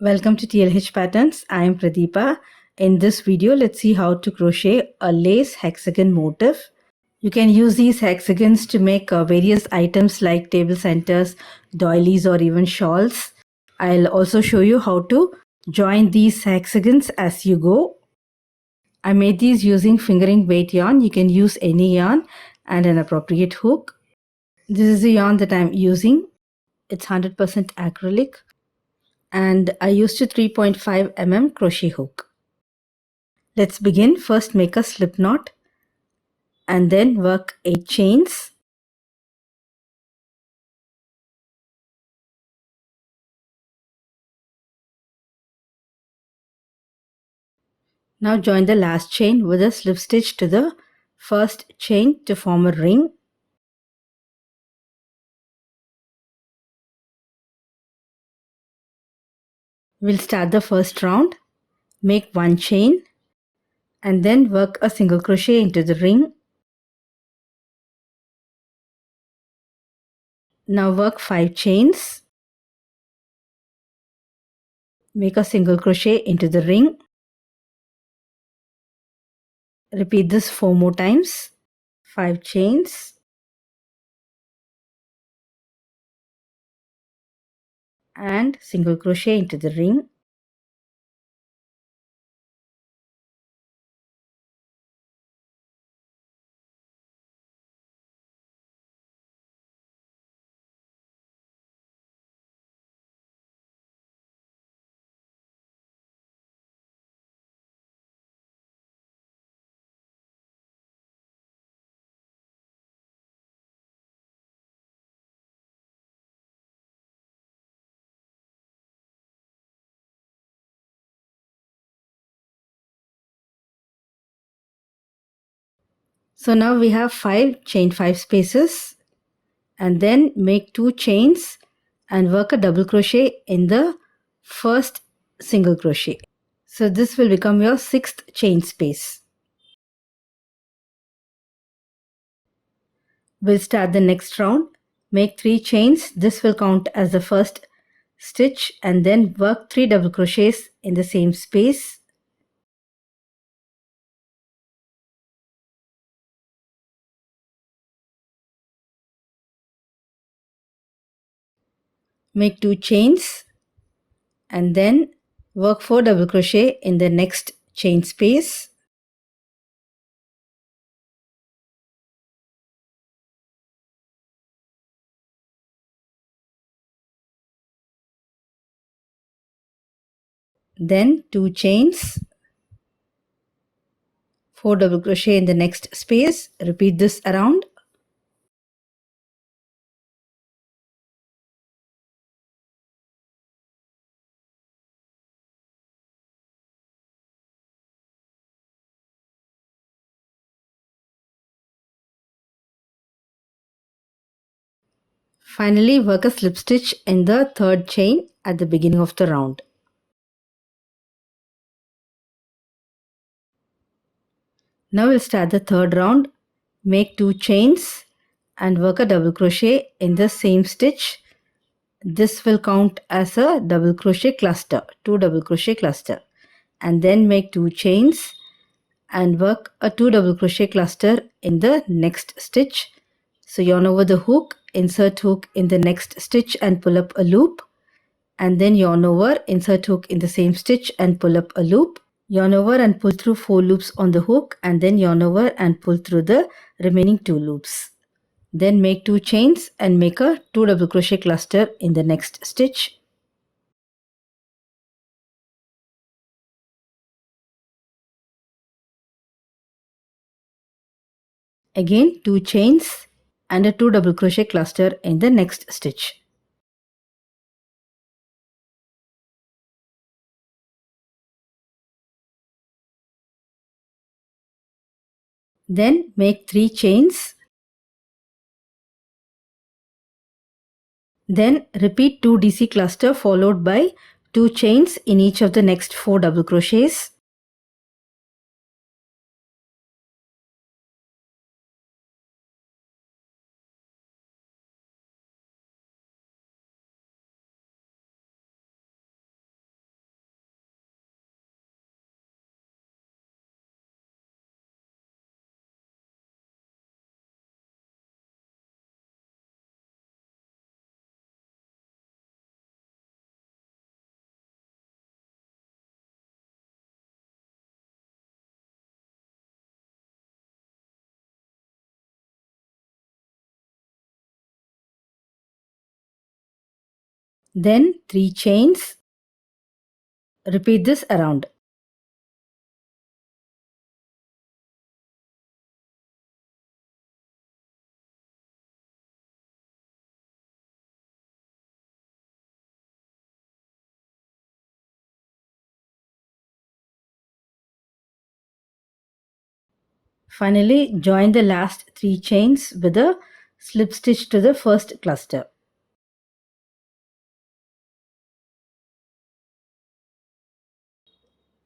Welcome to TLH Patterns. I am Pradeepa. In this video, let's see how to crochet a lace hexagon motif. You can use these hexagons to make various items like table centers, doilies, or even shawls. I'll also show you how to join these hexagons as you go. I made these using fingering weight yarn. You can use any yarn and an appropriate hook. This is the yarn that I'm using. It's 100% acrylic. And I used a 3.5 mm crochet hook. Let's begin. First make a slip knot and then work 8 chains. Now join the last chain with a slip stitch to the first chain to form a ring. We'll start the first round. Make 1 chain and then work a single crochet into the ring. Now work 5 chains. Make a single crochet into the ring. Repeat this 4 more times. 5 chains. And single crochet into the ring. So now we have chain 5 spaces, and then make 2 chains and work a double crochet in the first single crochet. So this will become your 6th chain space. We'll start the next round. Make 3 chains. This will count as the first stitch, and then work 3 double crochets in the same space. Make 2 chains and then work 4 double crochet in the next chain space. Then 2 chains, 4 double crochet in the next space. Repeat this around. Finally, work a slip stitch in the third chain at the beginning of the round. Now we'll start the third round. Make 2 chains and work a double crochet in the same stitch. This will count as a double crochet cluster, 2 double crochet cluster. And then make 2 chains and work a 2 double crochet cluster in the next stitch. So yarn over the hook, insert hook in the next stitch and pull up a loop. And then yarn over, insert hook in the same stitch and pull up a loop. Yarn over and pull through 4 loops on the hook, and then yarn over and pull through the remaining 2 loops. Then make 2 chains and make a 2 double crochet cluster in the next stitch. Again 2 chains and a 2 double crochet cluster in the next stitch. Then make 3 chains. Then repeat 2 DC cluster followed by 2 chains in each of the next 4 double crochets. then 3 chains. Repeat this around. Finally, join the last 3 chains with a slip stitch to the first cluster.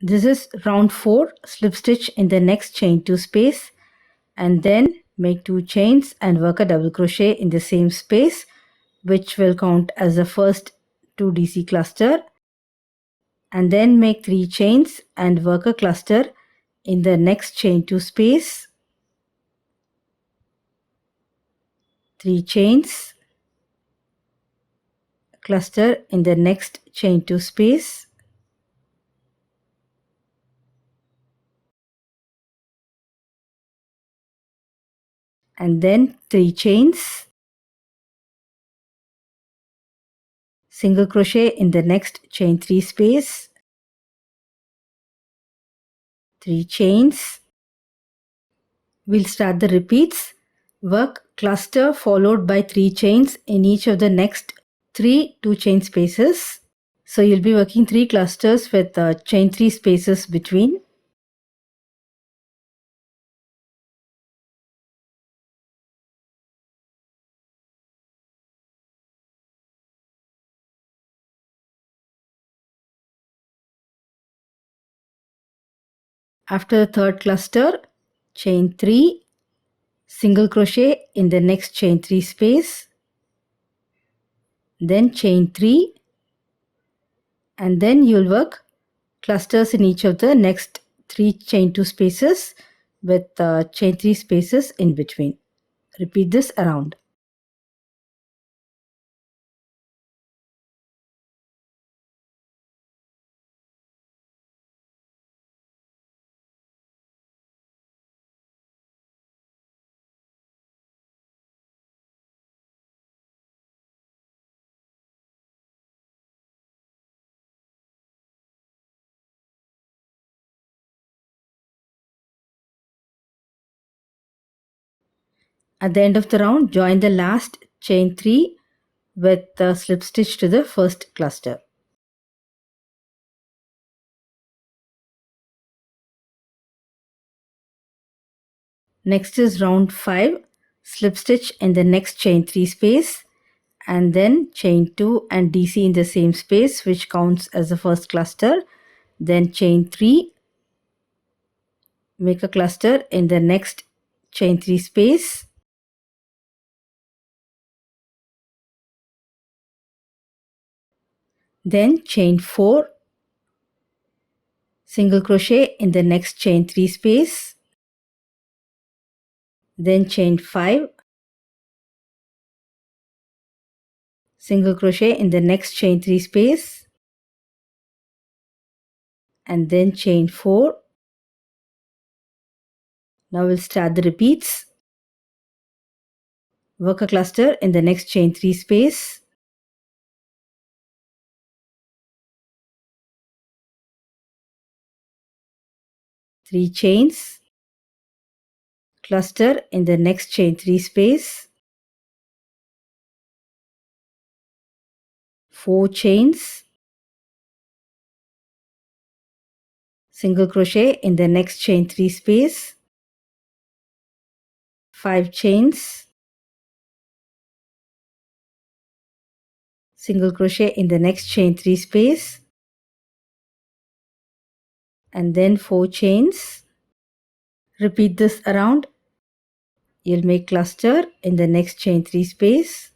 This is round 4. Slip stitch in the next chain 2 space and then make 2 chains and work a double crochet in the same space, which will count as the first 2 DC cluster, and then make 3 chains and work a cluster in the next chain 2 space, 3 chains, cluster in the next chain 2 space, and then 3 chains, single crochet in the next chain 3 space, 3 chains. We'll start the repeats. Work cluster followed by 3 chains in each of the next 3 2 chain spaces. So you'll be working 3 clusters with chain 3 spaces between. After the third cluster, chain 3, single crochet in the next chain 3 space, then chain 3, and then you'll work clusters in each of the next 3 chain 2 spaces with chain 3 spaces in between. Repeat this around. At the end of the round, join the last chain 3 with the slip stitch to the first cluster. Next is round 5, slip stitch in the next chain 3 space and then chain 2 and DC in the same space, which counts as the first cluster. Then chain 3, make a cluster in the next chain 3 space, then chain 4, single crochet in the next chain 3 space, then chain 5, single crochet in the next chain 3 space, and then chain 4. Now we'll start the repeats. Work a cluster in the next chain 3 space, three chains, cluster in the next chain 3 space, 4 chains, single crochet in the next chain 3 space, 5 chains, single crochet in the next chain 3 space, and then 4 chains. Repeat this around. You'll make cluster in the next chain 3 space,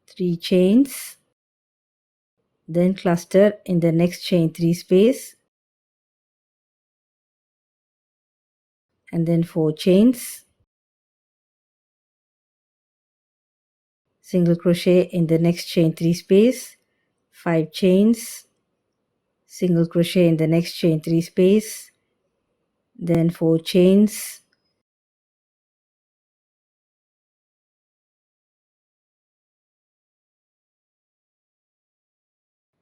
3 chains, then cluster in the next chain 3 space, and then 4 chains, single crochet in the next chain 3 space, 5 chains, single crochet in the next chain 3 space, then 4 chains,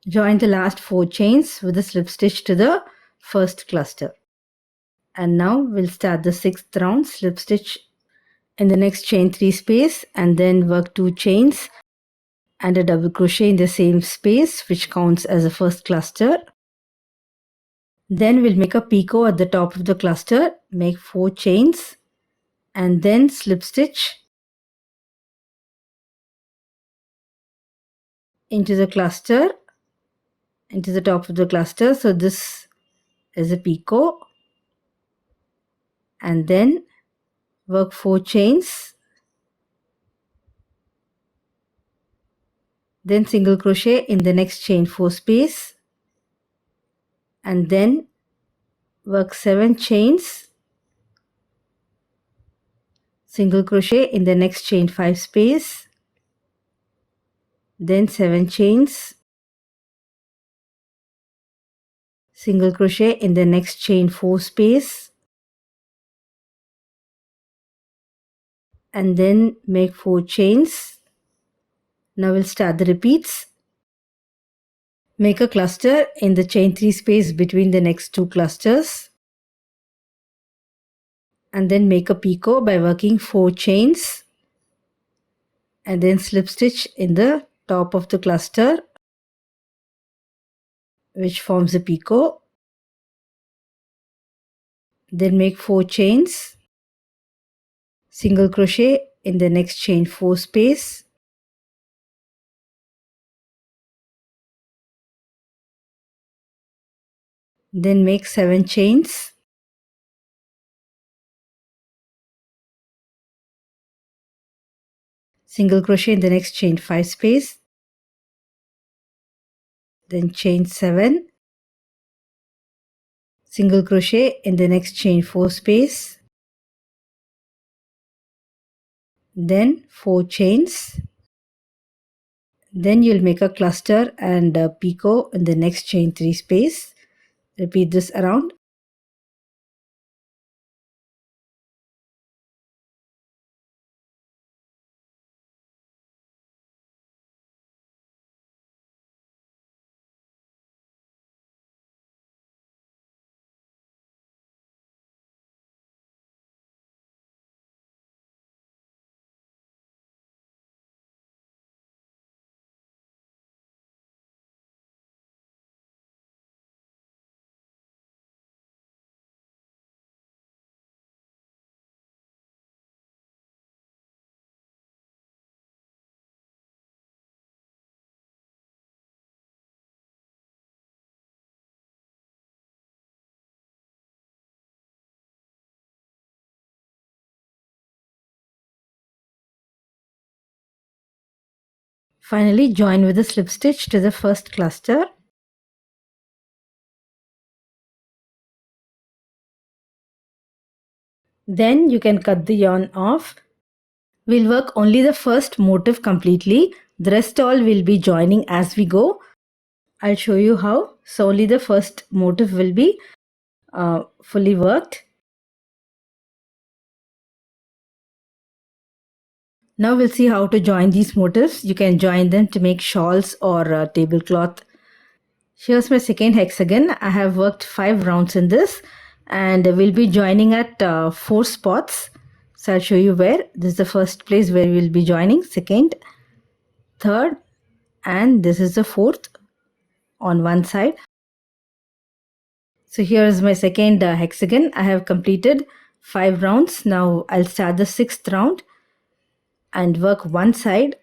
Join the last 4 chains with a slip stitch to the first cluster. And now we'll start the 6th round. Slip stitch in the next chain 3 space and then work 2 chains and a double crochet in the same space, which counts as the first cluster. Then we'll make a picot at the top of the cluster, make 4 chains and then slip stitch into the cluster, into the top of the cluster. So this is a picot, and then work 4 chains, then single crochet in the next chain 4 space, and then work 7 chains, single crochet in the next chain 5 space, then 7 chains, single crochet in the next chain 4 space, and then make 4 chains. Now we'll start the repeats. Make a cluster in the chain 3 space between the next 2 clusters, and then make a picot by working 4 chains and then slip stitch in the top of the cluster, which forms a picot. Then make 4 chains, single crochet in the next chain 4 space, then make 7 chains, single crochet in the next chain 5 space, then chain 7, single crochet in the next chain 4 space, then 4 chains. Then you'll make a cluster and a picot in the next chain 3 space. Repeat this around. Finally, join with a slip stitch to the first cluster. Then you can cut the yarn off. We'll work only the first motif completely. The rest all will be joining as we go. I'll show you how. So only the first motif will be fully worked. Now we'll see how to join these motifs. You can join them to make shawls or tablecloth. Here's my second hexagon. I have worked 5 rounds in this, and we'll be joining at 4 spots. So I'll show you where. This is the first place where we'll be joining, second, third, and this is the fourth on one side. So here is my second hexagon. I have completed 5 rounds. Now I'll start the 6th round and work one side.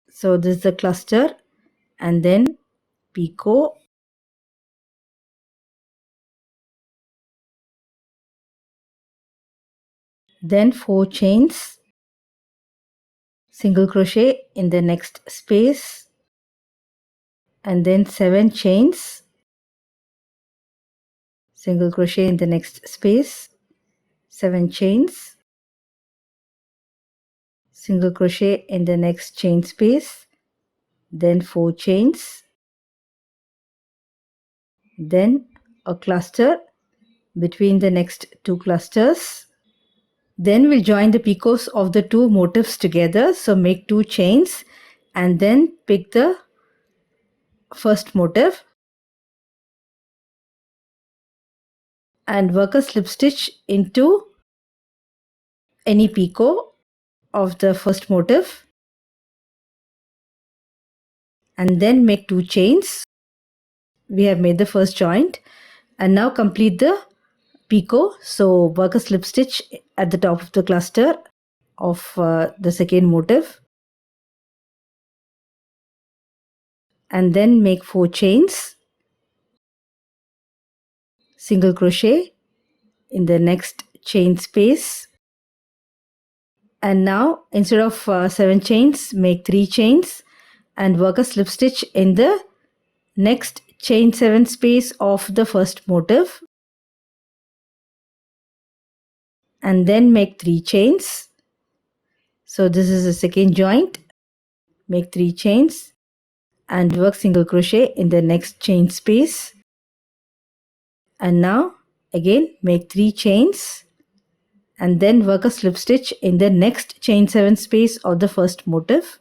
So this is the cluster, and then picot, then 4 chains, single crochet in the next space, and then 7 chains, single crochet in the next space, 7 chains, single crochet in the next chain space, then 4 chains, then a cluster between the next 2 clusters. Then we'll join the picots of the 2 motifs together. So make 2 chains and then pick the first motif and work a slip stitch into any picot of the first motif and then make 2 chains. We have made the first joint and now complete the picot. So work a slip stitch at the top of the cluster of the second motif and then make 4 chains, single crochet in the next chain space, and now instead of 7 chains make 3 chains and work a slip stitch in the next chain 7 space of the first motif and then make 3 chains. So this is the second joint, make 3 chains and work single crochet in the next chain space and now again make 3 chains and then work a slip stitch in the next chain 7 space of the first motif,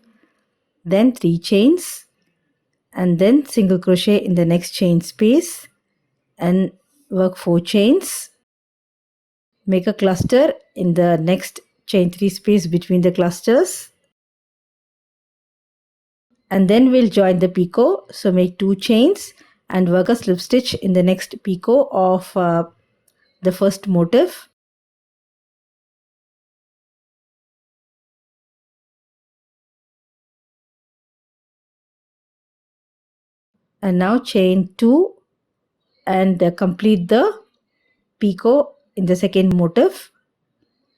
then 3 chains and then single crochet in the next chain space and work 4 chains, make a cluster in the next chain 3 space between the clusters and then we'll join the picot. So make 2 chains and work a slip stitch in the next picot of the first motif and now chain 2 and complete the picot in the second motif,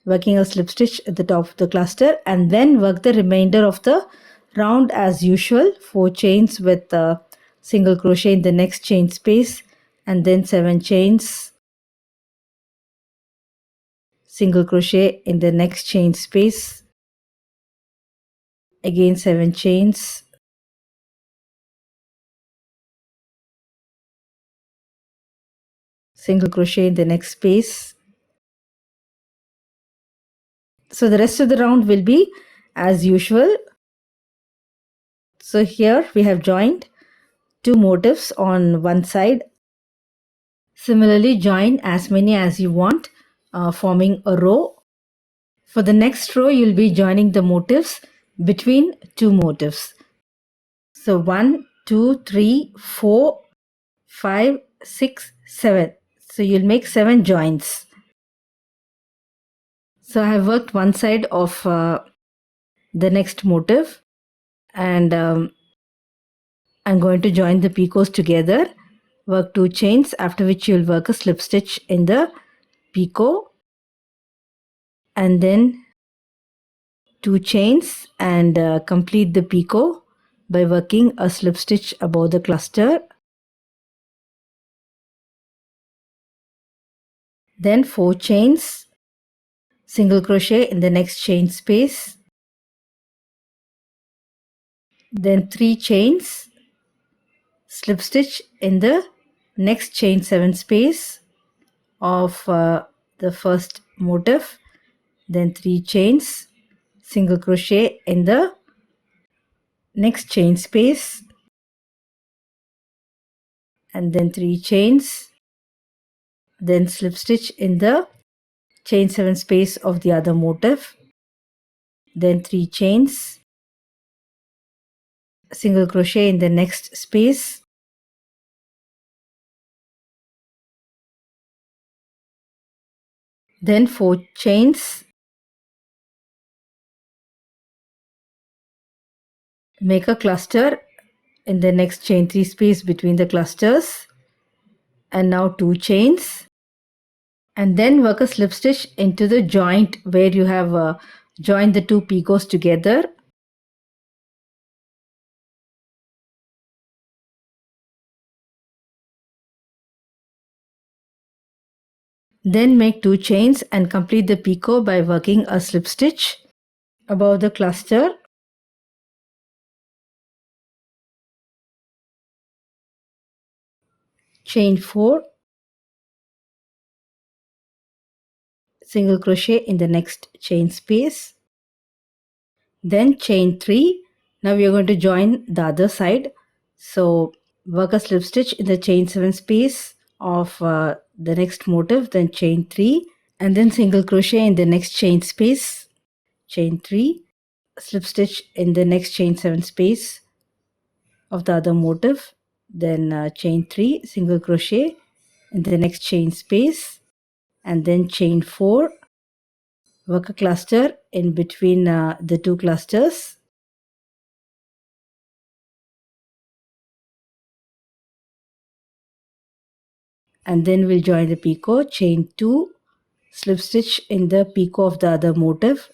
working a slip stitch at the top of the cluster and then work the remainder of the round as usual, 4 chains with single crochet in the next chain space and then 7 chains, single crochet in the next chain space, again 7 chains, single crochet in the next space. So the rest of the round will be as usual. So here we have joined 2 motifs on one side. Similarly, join as many as you want, forming a row. For the next row, you'll be joining the motifs between 2 motifs. So 1, 2, 3, 4, 5, 6, 7. So you'll make 7 joins. So I have worked one side of the next motif and I'm going to join the picots together, work 2 chains, after which you'll work a slip stitch in the picot and then 2 chains and complete the picot by working a slip stitch above the cluster, then 4 chains, single crochet in the next chain space, then 3 chains, slip stitch in the next chain 7 space of the first motif, then 3 chains, single crochet in the next chain space and then 3 chains, then slip stitch in the chain 7 space of the other motif, then 3 chains, single crochet in the next space, then 4 chains, make a cluster in the next chain 3 space between the clusters and now 2 chains and then work a slip stitch into the joint where you have joined the 2 picots together. Then make 2 chains and complete the picot by working a slip stitch above the cluster. Chain 4, single crochet in the next chain space, then chain 3. Now we are going to join the other side. So work a slip stitch in the chain 7 space of the next motif, then chain 3, and then single crochet in the next chain space, chain 3, slip stitch in the next chain 7 space of the other motif, then chain 3, single crochet in the next chain space, and then chain 4, work a cluster in between the two clusters, and then we'll join the picot, chain 2, slip stitch in the picot of the other motif,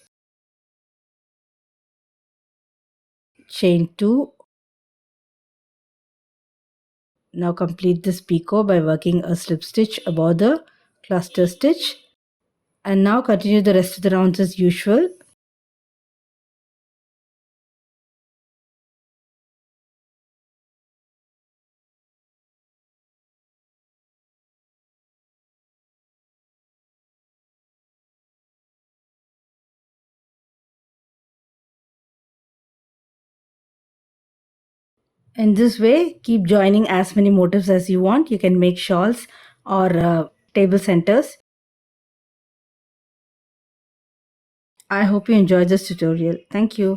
chain 2. Now complete this picot by working a slip stitch above the cluster stitch, and now continue the rest of the rounds as usual. In this way, keep joining as many motifs as you want. You can make shawls or table centers. I hope you enjoyed this tutorial. Thank you.